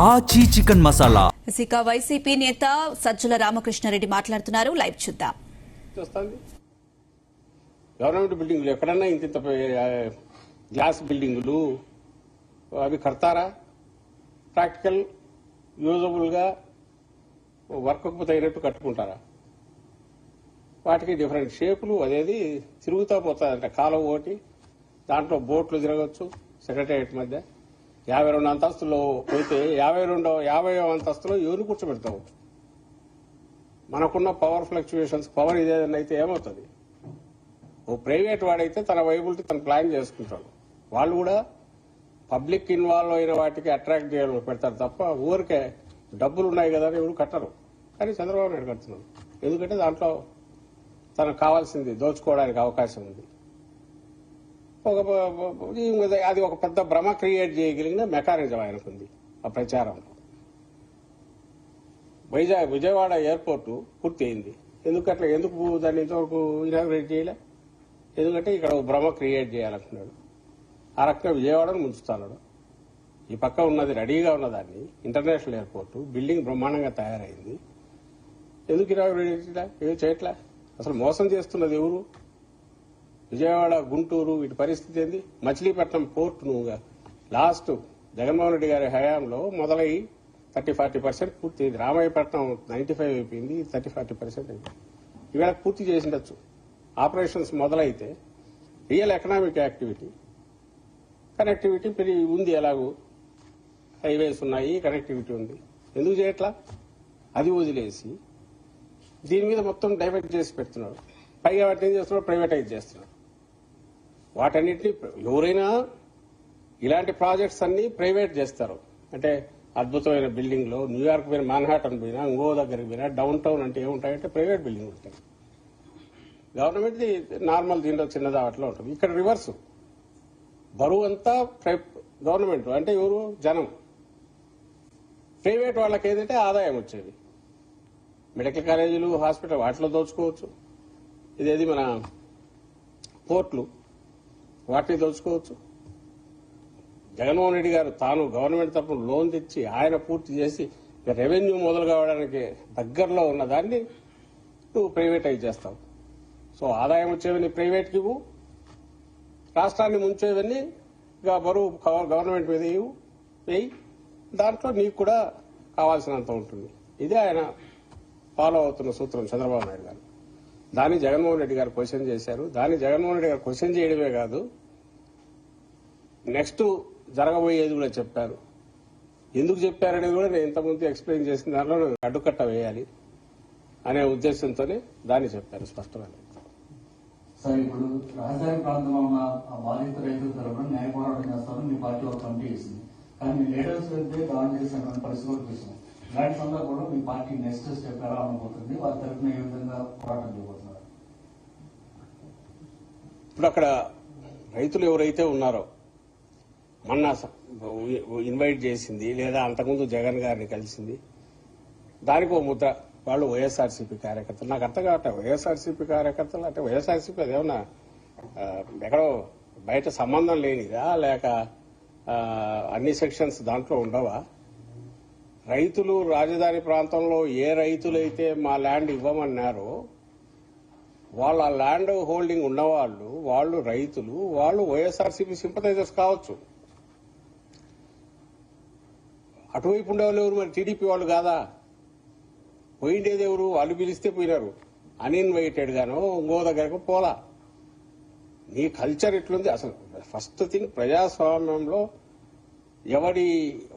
ఆచి చికెన్ మసాలా. ఇక వైసీపీ నేత సజ్జల రామకృష్ణారెడ్డి మాట్లాడుతున్నారు. లైవ్ చూద్దాం. గవర్నమెంట్ బిల్డింగ్లు ఎక్కడన్నా ఇంత గ్లాస్ బిల్డింగులు అవి కడతారా? ప్రాక్టికల్ యూజబుల్ గా వర్క్కు తగినట్టు కట్టుకుంటారా? వాటికి డిఫరెంట్ షేపులు అదేది తిరుగుతా పోతాయంట. కాలం ఒకటి దాంట్లో బోట్లు తిరగచ్చు. సెక్రటేరియట్ మధ్య 52 అంతస్తులో పోతే 50వ అంతస్తులో ఎవరు కూర్చోబెడతావు? మనకున్న పవర్ ఫ్లక్చుయేషన్స్ పవర్ ఇదేదన్నా అయితే ఏమవుతుంది? ఓ ప్రైవేట్ వాడైతే తన వైబిలిటీ తను ప్లాన్ చేసుకుంటాడు. వాళ్ళు కూడా పబ్లిక్ ఇన్వాల్వ్ అయిన వాటికి అట్రాక్ట్ చేయాలని పెడతారు తప్ప ఊరికే డబ్బులు ఉన్నాయి కదా అని ఎవరు కట్టరు. కానీ చంద్రబాబు నాయుడు కడుతున్నాడు. ఎందుకంటే దాంట్లో తనకు కావాల్సింది దోచుకోవడానికి అవకాశం ఉంది. అది ఒక పెద్ద భ్రమ క్రియేట్ చేయగలిగిన మెకానిజం ఆయనకుంది ఆ ప్రచారంలో. విజయవాడ ఎయిర్పోర్టు పూర్తి అయింది. ఎందుకు దాన్ని ఇంతవరకు ఇనాగ్రేట్ చేయలే? ఎందుకంటే ఇక్కడ భ్రమ క్రియేట్ చేయాలనుకున్నాడు. ఆ రకంగా విజయవాడను ముంచుతున్నాడు. ఈ పక్క ఉన్నది రెడీగా ఉన్నదాన్ని ఇంటర్నేషనల్ ఎయిర్పోర్టు బిల్డింగ్ బ్రహ్మాండంగా తయారైంది. ఎందుకు ఇనాగ్రేట్ చేయలే? ఏం చేయట్లే. అసలు మోసం చేస్తున్నది ఎవరు? విజయవాడ, గుంటూరు వీటి పరిస్థితి ఏంది? మచిలీపట్నం పోర్టు నువ్వుగా లాస్ట్ జగన్మోహన్ రెడ్డి గారి హయాంలో మొదలై 30-40% పూర్తి అయింది. రామాయపట్నం 95 అయిపోయింది, 30-40% అయింది. ఈవేళ పూర్తి చేసిండొచ్చు. ఆపరేషన్స్ మొదలైతే రియల్ ఎకనామిక్ యాక్టివిటీ కనెక్టివిటీ పెరిగి ఉంది. ఎలాగూ హైవేస్ ఉన్నాయి, కనెక్టివిటీ ఉంది. ఎందుకు చేయట్లా? అది వదిలేసి దీని మీద మొత్తం డైవర్ట్ చేసి పెడుతున్నాడు. పైగా వాటిని ఏం చేస్తున్నాడు? ప్రైవేటైజ్ చేస్తున్నాడు. వాటన్నిటినీ ఎవరైనా ఇలాంటి ప్రాజెక్ట్స్ అన్ని ప్రైవేట్ చేస్తారు. అంటే అద్భుతమైన బిల్డింగ్ లో న్యూయార్క్ పోయిన, మాన్హాటన్ పోయినా, ఇంకో దగ్గరికి పోయినా, డౌన్ టౌన్ అంటే ఏముంటాయంటే ప్రైవేట్ బిల్డింగ్ ఉంటాయి. గవర్నమెంట్ నార్మల్ దీంట్లో చిన్నదా అట్లా ఉంటుంది. ఇక్కడ రివర్స్, బరువు అంతా గవర్నమెంట్ అంటే ఎవరు? జనం. ప్రైవేట్ వాళ్ళకి ఏదంటే ఆదాయం వచ్చేది. మెడికల్ కాలేజీలు, హాస్పిటల్ వాటిలో దోచుకోవచ్చు. ఇదేది మన పోర్ట్లు వాటిని దోచుకోవచ్చు. జగన్మోహన్ రెడ్డి గారు తాను గవర్నమెంట్ తరఫున లోన్ తెచ్చి ఆయన పూర్తి చేసి రెవెన్యూ మొదలు కావడానికి దగ్గరలో ఉన్న దాన్ని నువ్వు ప్రైవేటైజ్ చేస్తావు. సో ఆదాయం వచ్చేవన్నీ ప్రైవేట్కి ఇవ్వు, రాష్ట్రాన్ని ముంచేవన్నీ బరువు గవర్నమెంట్ మీద వేయి. దాంట్లో నీకు కూడా కావాల్సినంత ఉంటుంది. ఇదే ఆయన ఫాలో అవుతున్న సూత్రం చంద్రబాబు నాయుడు గారు. దాన్ని జగన్మోహన్ రెడ్డి గారు క్వశ్చన్ చేశారు. దాన్ని జగన్మోహన్ రెడ్డి గారు క్వశ్చన్ చేయడమే కాదు, నెక్స్ట్ జరగబోయేది కూడా చెప్పారు. ఎందుకు చెప్పారనేది కూడా నేను ఇంతకుముందు ఎక్స్ప్లెయిన్ చేసిన దానిలో అడ్డుకట్ట వేయాలి అనే ఉద్దేశంతోనే దాన్ని చెప్పారు స్పష్టంగా. సార్, ఇప్పుడు రాజధాని ప్రాంతంలో ఉన్న బాధిత రైతుల తరఫున న్యాయ పోరాటం చేస్తామని మీ పార్టీ ఒక కమిటీ వేసింది. కానీ మీ లీడర్స్ అయితే దాడి చేసిన పరిస్థితులు చూసాం. ఇలాంటి సందర్భంలో మీ పార్టీ నెక్స్ట్ స్టెప్ ఎలా ఉండబోతుంది? వారి తరఫున ఏ విధంగా పోరాటం చేయబోతున్నారు? ఇప్పుడు అక్కడ రైతులు ఎవరైతే ఉన్నారో మొన్న ఇన్వైట్ చేసింది లేదా అంతకుముందు జగన్ గారిని కలిసింది, దానికి ఒక ముద్ర వాళ్ళు వైఎస్ఆర్సీపీ కార్యకర్తలు. నాకు అర్థం కావట్లేదు, వైఎస్ఆర్సీపీ కార్యకర్తలు అంటే వైఎస్ఆర్సీపీ అదేమన్నా ఎక్కడో బయట సంబంధం లేనిదా, లేక అన్ని సెక్షన్స్ దాంట్లో ఉండవా? రైతులు రాజధాని ప్రాంతంలో ఏ రైతులైతే మా ల్యాండ్ ఇవ్వమన్నారో వాళ్ళ ల్యాండ్ హోల్డింగ్ ఉన్నవాళ్ళు, వాళ్ళు రైతులు, వాళ్ళు వైఎస్ఆర్సీపీ సింపథైజర్స్ కావచ్చు. అటువైపు ఉండేవాళ్ళు ఎవరు? మరి టీడీపీ వాళ్ళు కాదా? పోయిండేది ఎవరు? వాళ్ళు పిలిస్తే పోయినారు. అన్ఇన్వైటెడ్ గానో ఇంకో దగ్గరకు పోలా. నీ కల్చర్ ఎట్లుంది అసలు? ఫస్ట్ థింగ్, ప్రజాస్వామ్యంలో ఎవడి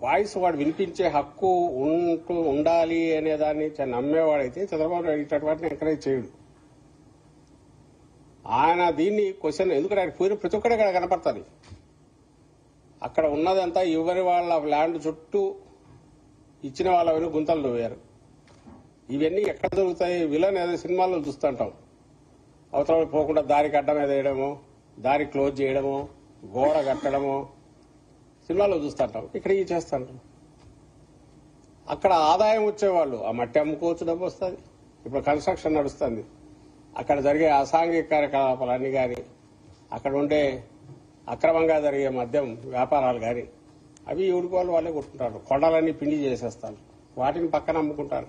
వాయిస్ వాడు వినిపించే హక్కు ఉండాలి అనే దాన్ని నమ్మేవాడైతే చంద్రబాబు నాయుడు వాటిని ఎంకరేజ్ చేయడు. ఆయన దీన్ని క్వశ్చన్, ఎందుకంటే ఆయన పోయిన ప్రతి ఒక్కటి అక్కడ కనపడుతుంది. అక్కడ ఉన్నదంతా ఎవరి వాళ్ళ ల్యాండ్ చుట్టూ ఇచ్చిన వాళ్ళని గుంతలు తవ్వారు. ఇవన్నీ ఎక్కడ దొరుకుతాయి? విలన్ ఏదో సినిమాల్లో చూస్తుంటాం. అవతల పోకుండా దారికి అడ్డం మీద వేయడము, దారి క్లోజ్ చేయడము, గోడ కట్టడము సినిమాలో చూస్తుంటాం. ఇక్కడ ఇవి చేస్తుంటాం. అక్కడ ఆదాయం వచ్చేవాళ్ళు ఆ మట్టి అమ్ముకోవచ్చు, డబ్బు వస్తుంది. ఇప్పుడు కన్స్ట్రక్షన్ నడుస్తుంది. అక్కడ జరిగే అసాంఘిక కార్యకలాపాలన్నీ కానీ, అక్కడ ఉండే అక్రమంగా జరిగే మద్యం వ్యాపారాలు కానీ అవి ఎవడుకోవాలి వాళ్ళే కొట్టుకుంటారు. కొండలన్నీ పిండి చేసేస్తారు, వాటిని పక్కన అమ్ముకుంటారు.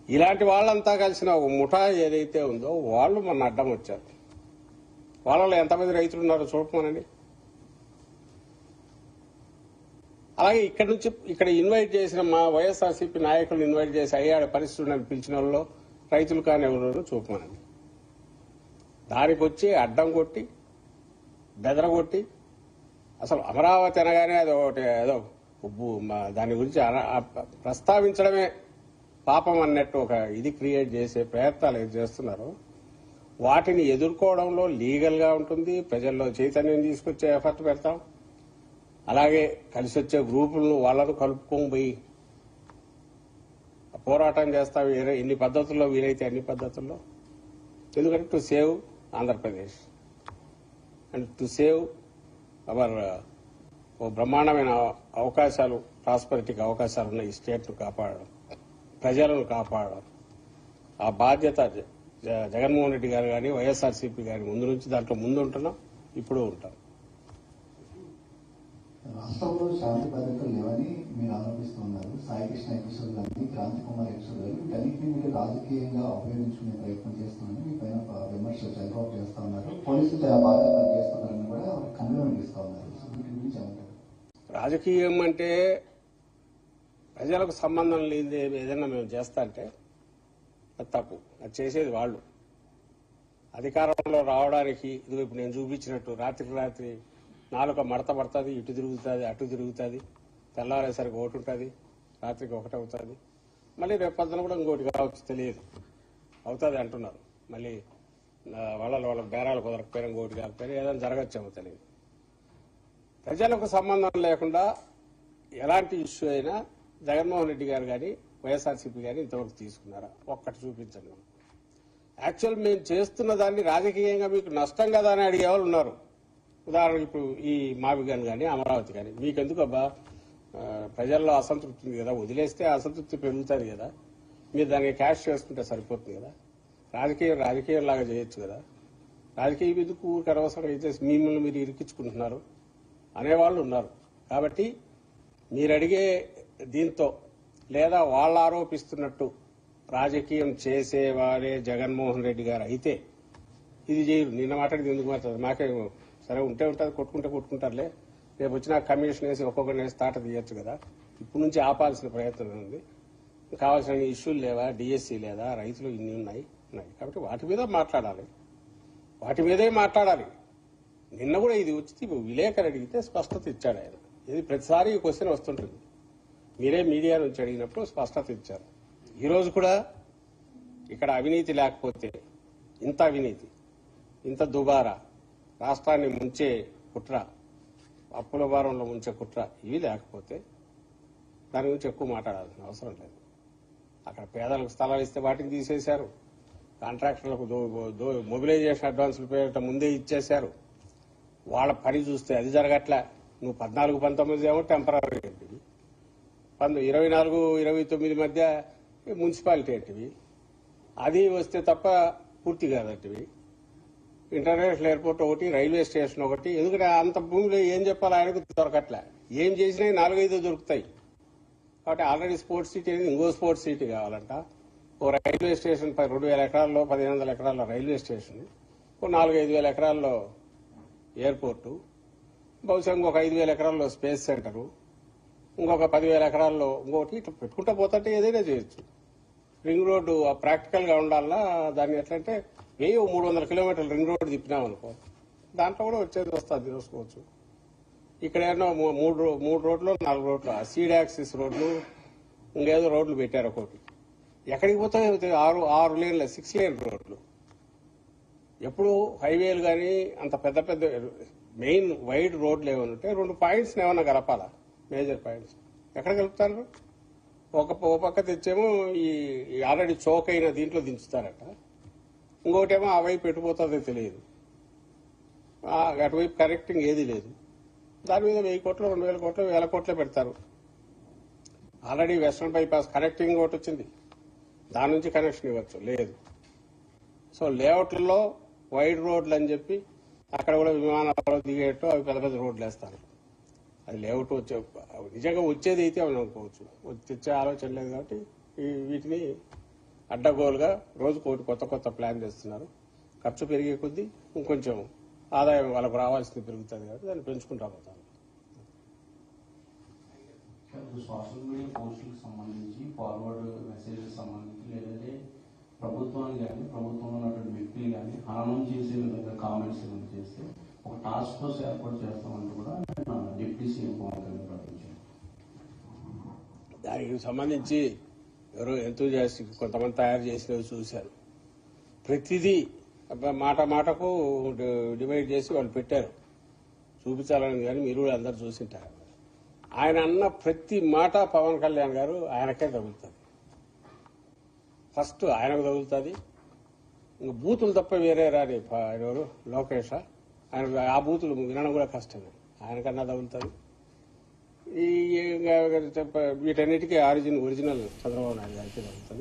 ఇలాంటి వాళ్ళంతా కలిసిన ఒక ముఠా ఏదైతే ఉందో వాళ్ళు మొన్న అడ్డం వచ్చారు. వాళ్ళలో ఎంతమంది రైతులు ఉన్నారో చూడమనండి. అలాగే ఇక్కడ ఇన్వైట్ చేసిన మా వైఎస్ఆర్సీపీ నాయకులను ఇన్వైట్ చేసి అయ్యాడ పరిస్థితులను పిలిచిన వాళ్ళు రైతులు కానీ ఎవరు చూపమనండి. దానికి వచ్చి అడ్డం కొట్టి బెదరగొట్టి అసలు అమరావతి అనగానే అది ఒకటి ఏదో దాని గురించి ప్రస్తావించడమే పాపం అన్నట్టు ఒక ఇది క్రియేట్ చేసే ప్రయత్నాలు ఏం చేస్తున్నారో వాటిని ఎదుర్కోవడంలో లీగల్ గా ఉంటుంది. ప్రజల్లో చైతన్యం తీసుకొచ్చే ఎఫర్ట్ పెడతాం. అలాగే కలిసి వచ్చే గ్రూపులను వాళ్ళను కలుపుకొని పోయి పోరాటం చేస్తాం. ఎన్ని పద్ధతుల్లో వీలైతే అన్ని పద్ధతుల్లో. ఎందుకంటే to save Andhra Pradesh and to save hour బ్రహ్మాండమైన అవకాశాలు, ప్రాస్పరిటీకి అవకాశాలు ఉన్న ఈ స్టేట్ను కాపాడడం, ప్రజలను కాపాడడం, ఆ బాధ్యత జగన్మోహన్ రెడ్డి గారు కానీ వైఎస్ఆర్సీపీ గారి ముందు నుంచి దాంట్లో ముందు ఉంటున్నాం, ఇప్పుడు ఉంటాం. రాష్ట్రంలో శాంతి భద్రతలు లేవని మీరు ఆరోపిస్తున్నారు. సాయికృష్ణ ఎపిసోడ్ కానీ క్రాంతి కుమార్ ఎపిసోడ్ కానీ వీటన్నింటినీ మీరు రాజకీయంగా ఉపయోగించుకునే ప్రయత్నం చేస్తున్నారని మీ పైన విమర్శలు చైల్డ్ చేస్తా ఉన్నారు. పోలీసులు చాలా బాగా పనిచేస్తున్నారని కూడా కన్వీనమెంట్ ఇస్తా ఉన్నారు. వీటి గురించి ఏమంటారు? రాజకీయం అంటే ప్రజలకు సంబంధం లేని ఏదైనా మేము చేస్తా అంటే అది తప్పు. అది చేసేది వాళ్ళు. అధికారంలో రావడానికి ఇది ఇప్పుడు నేను చూపించినట్టు రాత్రికి రాత్రి నాలుక మడత పడుతుంది, ఇటు తిరుగుతుంది, అటు తిరుగుతుంది, తెల్లారేసరికి ఒకటి ఉంటుంది, రాత్రికి ఒకటి అవుతుంది, మళ్ళీ రేపొద్దున కూడా ఇంకోటి కావచ్చు, తెలియదు, అవుతుంది అంటున్నారు. మళ్ళీ వాళ్ళ బేరాలు కుదరకపోయినా ఇంకోటి కాకపోయినా ఏదైనా జరగచ్చేమో తెలియదు. ప్రజలకు సంబంధం లేకుండా ఎలాంటి ఇష్యూ అయినా జగన్మోహన్ రెడ్డి గారు కానీ వైఎస్ఆర్సీపీ కానీ ఇంతవరకు తీసుకున్నారా? ఒక్కటి చూపించండి. యాక్చువల్ మేము చేస్తున్న దాన్ని రాజకీయంగా మీకు నష్టం కదా అని అడిగేవాళ్ళు ఉన్నారు. ఉదాహరణకు ఇప్పుడు ఈ మావిగాన్ కానీ అమరావతి కానీ మీకెందుకు అబ్బా, ప్రజల్లో అసంతృప్తి ఉంది కదా, వదిలేస్తే అసంతృప్తి పెరుగుతుంది కదా, మీరు దాన్ని క్యాష్ చేసుకుంటే సరిపోతుంది కదా, రాజకీయం లాగా చేయొచ్చు కదా, రాజకీయం ఎందుకు ఊరికి అనవసరంగా అయితే మిమ్మల్ని మీరు ఇరికించుకుంటున్నారు అనేవాళ్ళు ఉన్నారు. కాబట్టి మీరు అడిగే దీంతో లేదా వాళ్ళు ఆరోపిస్తున్నట్టు రాజకీయం చేసేవారే జగన్మోహన్ రెడ్డి గారు అయితే ఇది చేయరు. నిన్న మాట్లాడింది ఎందుకు మాట్లాడదు? మాకే సరే ఉంటే ఉంటుంది, కొట్టుకుంటారులే, రేపు వచ్చిన కమిషన్ వేసి ఒక్కొక్కరిని వేసి తాట తీయచ్చు కదా. ఇప్పుడు నుంచి ఆపాల్సిన ప్రయత్నం ఉంది. కావాల్సిన ఇష్యూలు లేవా, డిఎస్సీ లేదా, రైతులు ఇన్ని ఉన్నాయి. కాబట్టి వాటి మీద మాట్లాడాలి, వాటి మీదే మాట్లాడాలి. నిన్న కూడా ఇది వచ్చి విలేకరు అడిగితే స్పష్టత ఇచ్చాడు ఆయన. ఇది ప్రతిసారి ఈ క్వశ్చన్ వస్తుంటుంది, మీరే మీడియా నుంచి అడిగినప్పుడు స్పష్టత ఇచ్చారు. ఈరోజు కూడా ఇక్కడ అవినీతి లేకపోతే, ఇంత అవినీతి, ఇంత దుబారా, రాష్ట్రాన్ని ముంచే కుట్ర, అప్పుల భారంలో ముంచే కుట్ర ఇవి లేకపోతే దాని గురించి ఎక్కువ మాట్లాడాల్సిన అవసరం లేదు. అక్కడ పేదలకు స్థలాలు ఇస్తే వాటిని తీసేశారు, కాంట్రాక్టర్లకు మొబిలైజేషన్ అడ్వాన్సులు పేరిట ముందే ఇచ్చేశారు. వాళ్ళ పని చూస్తే అది జరగట్లే. నువ్వు 14-19 ఏమో టెంపరీ ఏంటివి, 24-29 మధ్య మున్సిపాలిటీ ఏంటివి, అది వస్తే తప్ప పూర్తి కాదంటివి. ఇంటర్నేషనల్ ఎయిర్పోర్ట్ ఒకటి, రైల్వే స్టేషన్ ఒకటి. ఎందుకంటే అంత భూమిలో ఏం చెప్పాలి ఆయనకు దొరకట్లే. ఏం చేసినా 4-5 దొరుకుతాయి. కాబట్టి ఆల్రెడీ స్పోర్ట్స్ సిటీ అనేది ఇంకో స్పోర్ట్స్ సిటీ కావాలంట. ఓ రైల్వే స్టేషన్ 2,000 ఎకరాల్లో 1,500 ఎకరాల్లో రైల్వే స్టేషన్, ఓ 4-5 ఎకరాల్లో ఎయిర్పోర్టు, బహుశా ఇంకొక 5,000 ఎకరాల్లో స్పేస్ సెంటరు, ఇంకొక 10,000 ఎకరాల్లో ఇంకొకటి. ఇట్లా పెట్టుకుంటా పోతుంటే ఏదైనా చేయొచ్చు. రింగ్ రోడ్డు ప్రాక్టికల్ గా ఉండాలన్నా దాన్ని ఎట్లంటే 300 కిలోమీటర్లు రింగ్ రోడ్డు తిప్పినామనుకో, దాంట్లో కూడా వచ్చేది వస్తుంది, చూసుకోవచ్చు. ఇక్కడ ఏమో 3 రోడ్లు 4 రోడ్లు సీడ్ యాక్సిస్ రోడ్లు, ఇంకేదో రోడ్లు పెట్టారు ఒకటి. ఎక్కడికి పోతాయి? 6 లేన్ల 6 లేన్ రోడ్లు. ఎప్పుడు హైవేలు కానీ అంత పెద్ద పెద్ద మెయిన్ వైడ్ రోడ్లు ఏమైనా ఉంటే 2 పాయింట్స్ ఏమైనా కలపాలా, మేజర్ పాయింట్స్. ఎక్కడ కలుపుతారు? ఓ పక్క తెచ్చేమో ఈ ఆల్రెడీ చోక్ అయిన దీంట్లో దించుతారట, ఇంకోటేమో ఆ వైపు ఎటుపోతుందో తెలియదు, అటువైపు కనెక్టింగ్ ఏది లేదు. దాని మీద 1,000 కోట్లు 2,000 కోట్లు 1,000 కోట్లే పెడతారు. ఆల్రెడీ వెస్టర్న్ బైపాస్ కనెక్టింగ్ ఒకటి వచ్చింది, దాని నుంచి కనెక్షన్ ఇవ్వచ్చు, లేదు. సో లేఅవుట్లలో వైడ్ రోడ్లు అని చెప్పి అక్కడ కూడా విమానాలు దిగేట్టు అవి పెద్ద పెద్ద రోడ్లు వేస్తారు. అది లేఅవుట్ వచ్చే నిజంగా వచ్చేది అయితే అని అనుకోవచ్చు. తెచ్చే ఆలోచన లేదు కాబట్టి వీటిని అడ్డగోలుగా రోజు కొత్త కొత్త ప్లాన్ చేస్తున్నారు. ఖర్చు పెరిగే కొద్దీ ఇంకొంచెం ఆదాయం వాళ్ళకు రావాల్సింది పెరుగుతుంది కాబట్టి దాన్ని పెంచుకుంటా పోతారు. సోషల్ మీడియా పోస్టులకు సంబంధించి ఫార్వర్డ్ మెసేజెస్ సంబంధించి లేదంటే ప్రభుత్వాన్ని కానీ ప్రభుత్వంలో ఉన్నటువంటి వ్యక్తులు కానీ హననం చేసే విధంగా కామెంట్స్ ఏమైనా చేస్తే ఒక టాస్క్ ఫోర్స్ ఏర్పాటు చేస్తామంటూ కూడా డిప్యూటీ సీఎం పవన్ కళ్యాణ్ ప్రకటించారు. దానికి సంబంధించి ఎవరో ఎంతూజియాస్టిక్ కొంతమంది తయారు చేసినవి చూశారు. ప్రతిదీ మాట మాటకు డివైడ్ చేసి వాళ్ళు పెట్టారు చూపించాలని, కానీ మీరు కూడా అందరు చూసింటారు. ఆయన అన్న ప్రతి మాట పవన్ కళ్యాణ్ గారు ఆయనకే తగులుతుంది. ఫస్ట్ ఆయనకు తగులుతుంది. ఇంక బూతులు తప్ప వేరే రాని ఎవరు లోకేష్, ఆయన ఆ బూతులు వినడం కూడా కష్టమే. ఆయనకన్నా తగులుతుంది. వీటన్నిటికీ ఒరిజినల్ చంద్రబాబు నాయుడు గారికి తగులుతుంది.